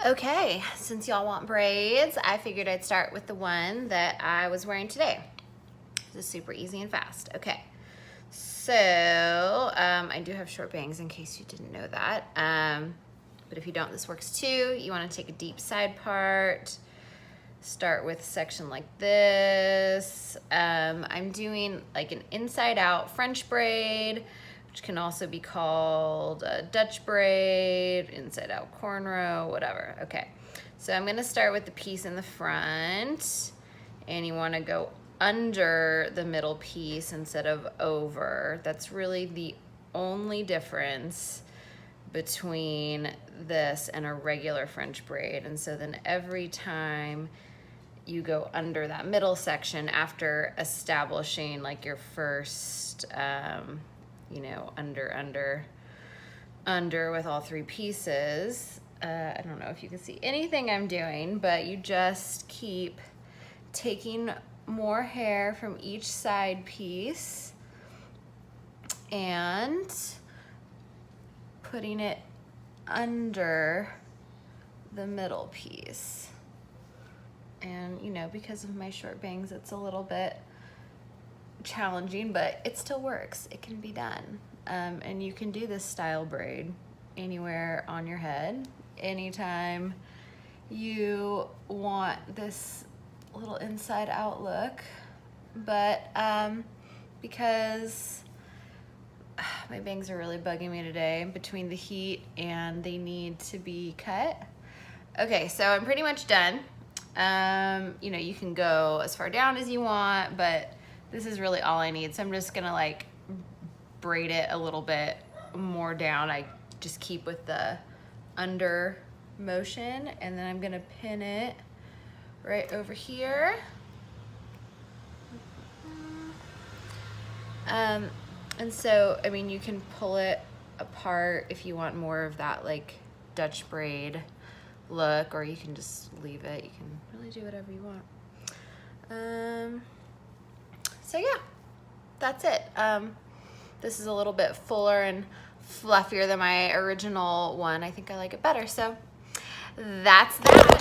Okay, since y'all want braids, I figured I'd start with the one that I was wearing today. This is super easy and fast. Okay, so I do have short bangs in case you didn't know that. But if you don't, this works too. You want to take a deep side part, start with a section like this. I'm doing like an inside out French braid, which can also be called a Dutch braid, inside out cornrow, whatever. Okay, so I'm gonna start with the piece in the front, and you wanna go under the middle piece instead of over. That's really the only difference between this and a regular French braid. And so then every time you go under that middle section after establishing like your first, you know, under with all three pieces. I don't know if you can see anything I'm doing, but you just keep taking more hair from each side piece and putting it under the middle piece. And you know, because of my short bangs, it's a little bit challenging, but it still works. It can be done. And you can do this style braid anywhere on your head, anytime you want this little inside out look. But because my bangs are really bugging me today between the heat and they need to be cut. Okay, so I'm pretty much done. You know, you can go as far down as you want, but this is really all I need. So I'm just gonna like braid it a little bit more down. I just keep with the under motion, and then I'm gonna pin it right over here. And so, I mean, you can pull it apart if you want more of that like Dutch braid look, or you can just leave it. You can really do whatever you want. So yeah, that's it. This is a little bit fuller and fluffier than my original one. I think I like it better. So that's that.